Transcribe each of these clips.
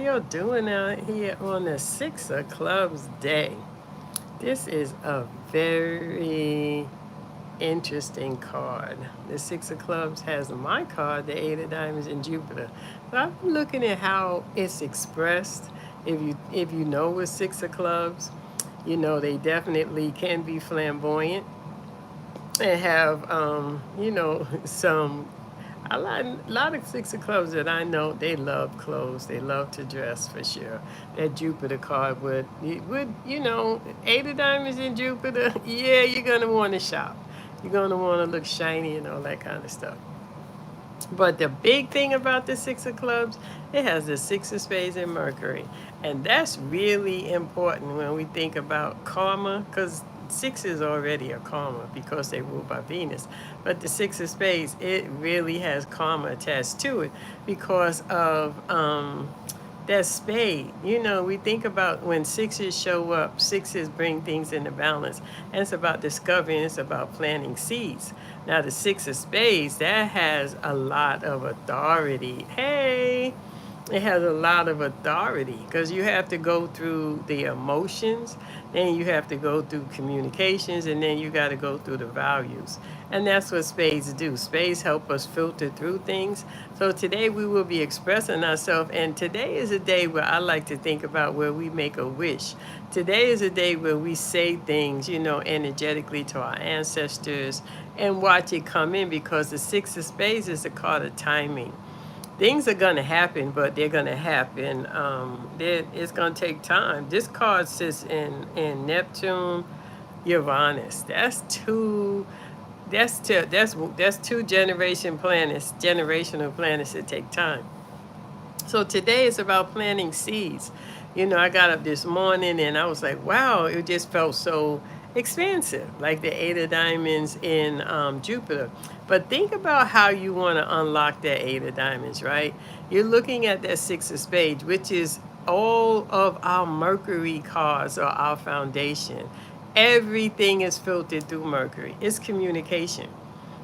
y'all doing out here on the Six of Clubs day? This is a very interesting card. The Six of Clubs has my card, the Eight of Diamonds, and Jupiter. So I'm looking at how it's expressed. If you know with Six of Clubs, you know they definitely can be flamboyant and have some a lot of Six of Clubs that I know, they love clothes. They love to dress for sure. That Jupiter card would Eight of Diamonds in Jupiter. Yeah, you're gonna want to shop. You're gonna want to look shiny and all that kind of stuff. But the big thing about the Six of Clubs, it has the Six of Spades and Mercury. And that's really important when we think about karma, because six is already a karma because they rule by Venus. But the Six of Spades, it really has karma attached to it because of that spade. We think about when sixes show up, sixes bring things into balance. And it's about discovery, and it's about planting seeds. Now, the Six of Spades, that has a lot of authority. Hey, it has a lot of authority because you have to go through the emotions, then you have to go through communications, and then you got to go through the values. And that's what spades do. Spades help us filter through things. So today we will be expressing ourselves, and today is a day where I like to think about where we make a wish. Today is a day where we say things, energetically to our ancestors and watch it come in, because the Six of Spades is a card of timing. Things are going to happen, but they're going to happen. It's going to take time. This card sits in Neptune, Uranus. That's two generational planets that take time. So today is about planting seeds. I got up this morning and I was like, wow, it just felt so expansive, like the Eight of Diamonds in Jupiter. But think about how you want to unlock that Eight of Diamonds, right? You're looking at that Six of Spades, which is all of our Mercury cards or our foundation. Everything is filtered through Mercury. It's communication.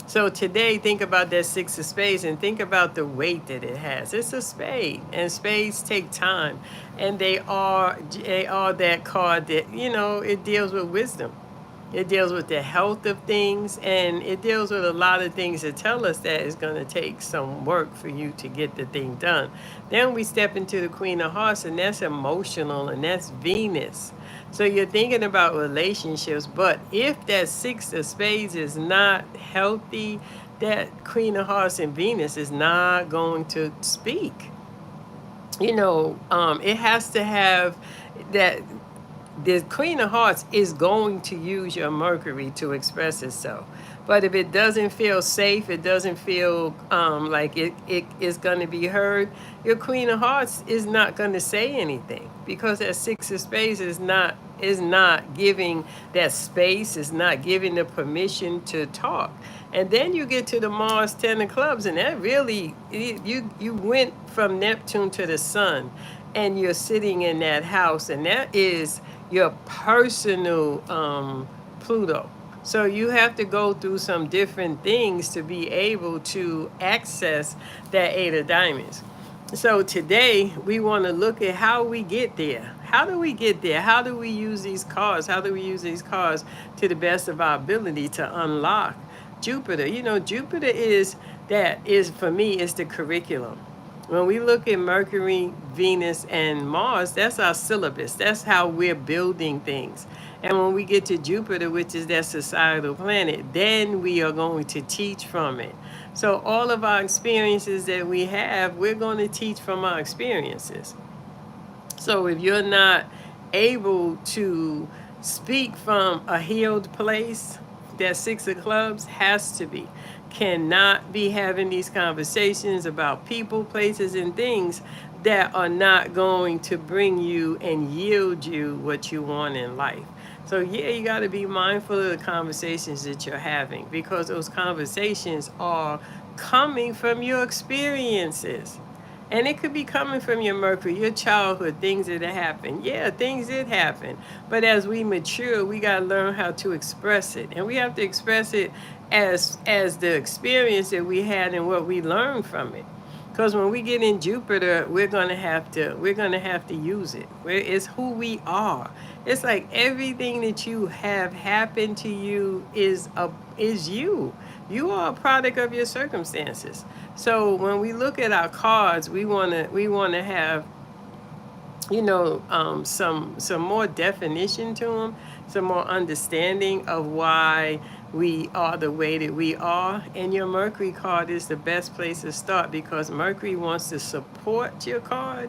So today, think about that Six of Spades and think about the weight that it has. It's a spade, and spades take time, and they are that card that it deals with wisdom. It deals with the health of things, and it deals with a lot of things that tell us that it's going to take some work for you to get the thing done. Then we step into the Queen of Hearts, and that's emotional, and that's Venus. So you're thinking about relationships, but if that Six of Spades is not healthy, that Queen of Hearts and Venus is not going to speak. It has to have that. The Queen of Hearts is going to use your Mercury to express itself. But if it doesn't feel safe, it doesn't feel like it is going to be heard, your Queen of Hearts is not going to say anything, because that Six of Spades is not giving that space, is not giving the permission to talk. And then you get to the Mars Ten of Clubs, and that really, you went from Neptune to the Sun, and you're sitting in that house, and that is your personal Pluto. So you have to go through some different things to be able to access that Eight of Diamonds. So today we want to look at how we get there. How do we get there? How do we use these cards? How do we use these cards to the best of our ability to unlock Jupiter? Jupiter is for me, is the curriculum. When we look at Mercury, Venus, and Mars, that's our syllabus. That's how we're building things. And when we get to Jupiter, which is that societal planet, then we are going to teach from it. So all of our experiences that we have, we're going to teach from our experiences. So if you're not able to speak from a healed place, that Six of Clubs has to be. Cannot be having these conversations about people, places, and things that are not going to bring you and yield you what you want in life. So yeah, you got to be mindful of the conversations that you're having, because those conversations are coming from your experiences. And it could be coming from your Mercury, your childhood, things that happened. Yeah, things did happen. But as we mature, we got to learn how to express it. And we have to express it as the experience that we had and what we learned from it. Because when we get in Jupiter, we're gonna have to use it. It's who we are. It's like everything that you have happened to you is you. You are a product of your circumstances. So when we look at our cards, we wanna have, some more definition to them, some more understanding of why we are the way that we are. And your Mercury card is the best place to start, because Mercury wants to support your card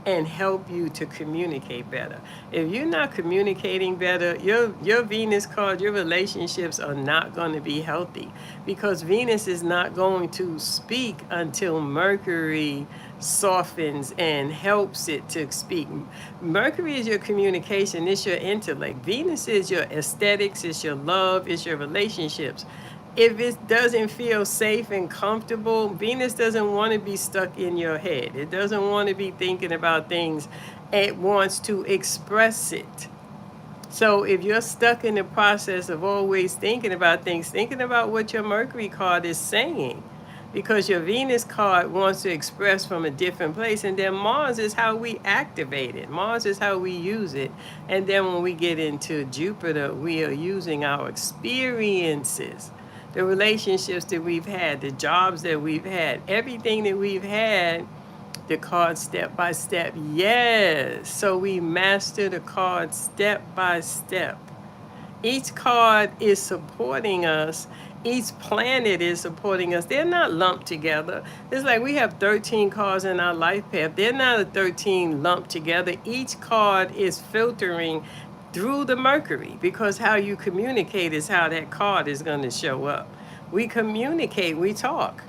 and help you to communicate better. If you're not communicating better, your Venus card, your relationships are not going to be healthy, because Venus is not going to speak until Mercury softens and helps it to speak. Mercury is your communication, it's your intellect. Venus is your aesthetics, it's your love, it's your relationships. If it doesn't feel safe and comfortable, Venus doesn't want to be stuck in your head. It doesn't want to be thinking about things. It wants to express it. So if you're stuck in the process of always thinking about things, thinking about what your Mercury card is saying, because your Venus card wants to express from a different place, and then Mars is how we activate it. Mars is how we use it. And then when we get into Jupiter, we are using our experiences, the relationships that we've had, the jobs that we've had, everything that we've had, the card step by step. Yes. So we master the card step by step. Each card is supporting us. Each planet is supporting us. They're not lumped together. It's like we have 13 cards in our life path. They're not a 13 lumped together. Each card is filtering through the Mercury, because how you communicate is how that card is going to show up. We communicate, we talk.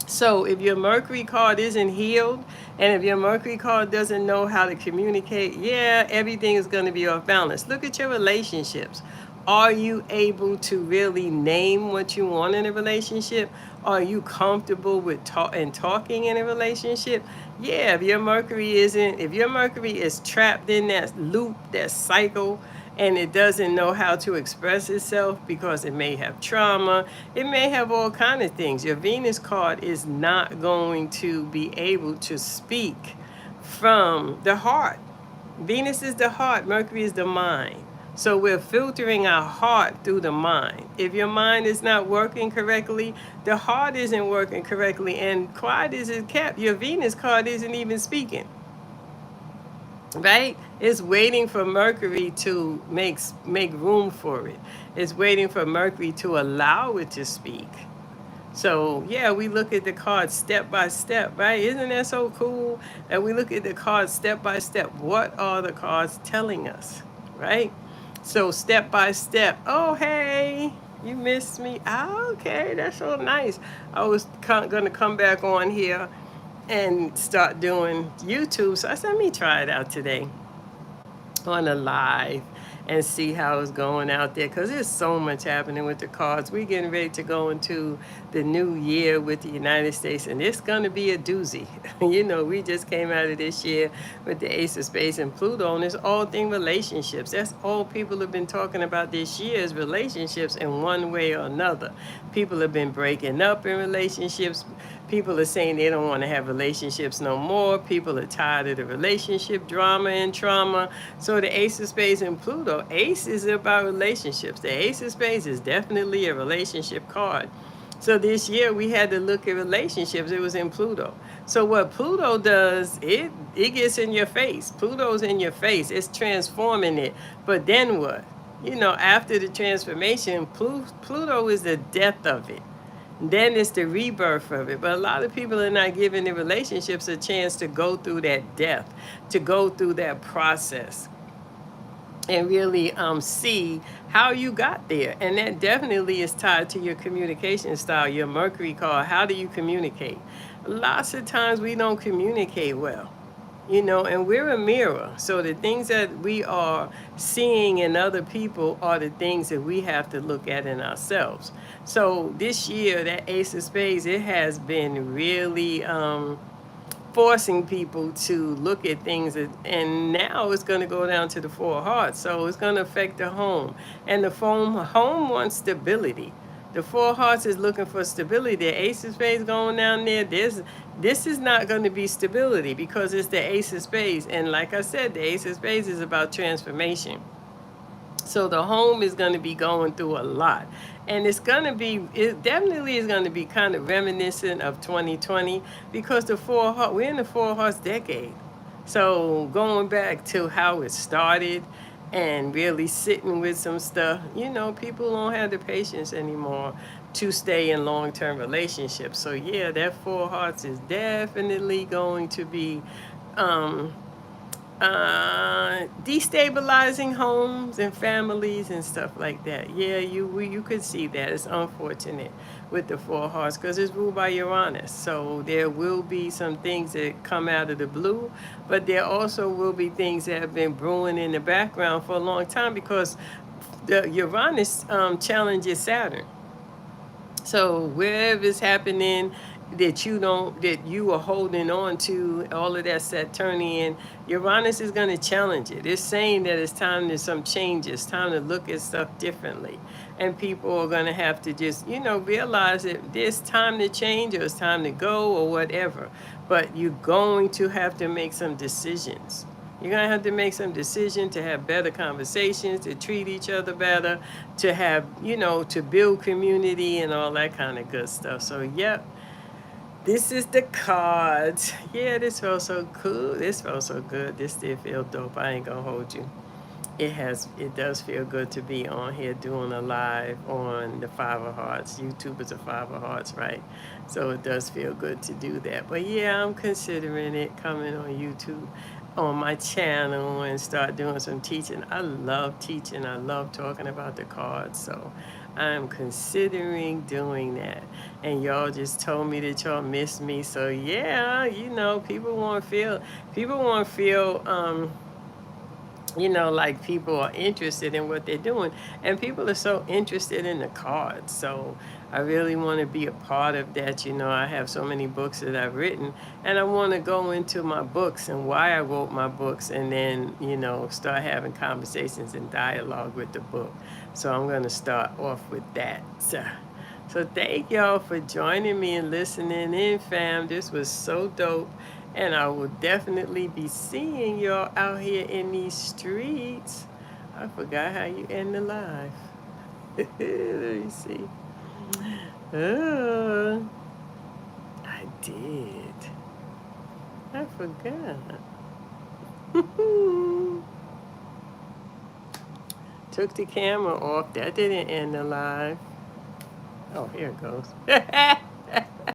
So if your Mercury card isn't healed, and if your Mercury card doesn't know how to communicate, yeah, everything is going to be off balance. Look at your relationships. Are you able to really name what you want in a relationship? Are you comfortable with talking in a relationship? Yeah, if your Mercury is trapped in that loop, that cycle, and it doesn't know how to express itself because it may have trauma, it may have all kind of things. Your Venus card is not going to be able to speak from the heart. Venus is the heart, Mercury is the mind. So we're filtering our heart through the mind. If your mind is not working correctly, the heart isn't working correctly, and quiet is kept. Your Venus card isn't even speaking. Right? It's waiting for Mercury to make room for it. It's waiting for Mercury to allow it to speak. So yeah, we look at the cards step by step, right? Isn't that so cool that we look at the cards step by step? What are the cards telling us, right? So step by step. Oh, hey, you missed me. Ah, okay, that's so nice. I was going to come back on here and start doing YouTube. So I said, let me try it out today on a live and see how it's going out there, because there's so much happening with the cards. We're getting ready to go into the new year with the United States, and it's going to be a doozy. We just came out of this year with the Ace of Spades and Pluto, and it's all thing relationships. That's all people have been talking about this year, is relationships in one way or another. People have been breaking up in relationships. People are saying they don't want to have relationships no more. People are tired of the relationship drama and trauma. So the Ace of Spades and Pluto, Ace is about relationships. The Ace of Spades is definitely a relationship card. So this year we had to look at relationships. It was in Pluto. So what Pluto does, it gets in your face. Pluto's in your face. It's transforming it. But then what? After the transformation, Pluto is the death of it. Then it's the rebirth of it. But a lot of people are not giving the relationships a chance to go through that death, to go through that process, and really see how you got there. And that definitely is tied to your communication style, your Mercury card. How do you communicate? Lots of times we don't communicate well. And we're a mirror. So the things that we are seeing in other people are the things that we have to look at in ourselves. So this year, that Ace of Spades, it has been really forcing people to look at things. And now it's going to go down to the Four of Hearts. So it's going to affect the home. And the home wants stability. The Four of Hearts is looking for stability. The Ace of Spades going down there. This is not going to be stability because it's the Ace of Spades. And like I said, the Ace of Spades is about transformation. So the home is going to be going through a lot. And it definitely is going to be kind of reminiscent of 2020 because we're in the Four of Hearts decade. So going back to how it started and really sitting with some stuff, people don't have the patience anymore to stay in long-term relationships. So yeah, that Four of Hearts is definitely going to be um, destabilizing homes and families and stuff like that. Yeah, you could see that. It's unfortunate with the Four Hearts because it's ruled by Uranus. So there will be some things that come out of the blue, but there also will be things that have been brewing in the background for a long time because the Uranus challenges Saturn. So wherever it's happening that you are holding on to, all of that Saturnian, Uranus is going to challenge it. It's saying that it's time to some changes, time to look at stuff differently. And people are going to have to just, realize that there's time to change or it's time to go or whatever. But you're going to have to make some decisions. You're going to have to make some decisions to have better conversations, to treat each other better, to have, to build community and all that kind of good stuff. So, yep, this is the cards. Yeah, this felt so cool. This felt so good. This did feel dope. I ain't going to hold you. It does feel good to be on here doing a live on the Five of Hearts. YouTube is a Five of Hearts, right? So it does feel good to do that. But yeah, I'm considering it coming on YouTube on my channel and start doing some teaching. I love teaching. I love talking about the cards. So I'm considering doing that. And y'all just told me that y'all miss me. So yeah, people want to feel like people are interested in what they're doing. And people are so interested in the cards. So I really want to be a part of that. I have so many books that I've written, and I want to go into my books and why I wrote my books, and then, start having conversations and dialogue with the book. So I'm going to start off with that. So thank y'all for joining me and listening in, fam. This was so dope. And I will definitely be seeing y'all out here in these streets. I forgot how you end the live. Let me see. Oh, I did. I forgot. Took the camera off. That didn't end the live. Oh, here it goes.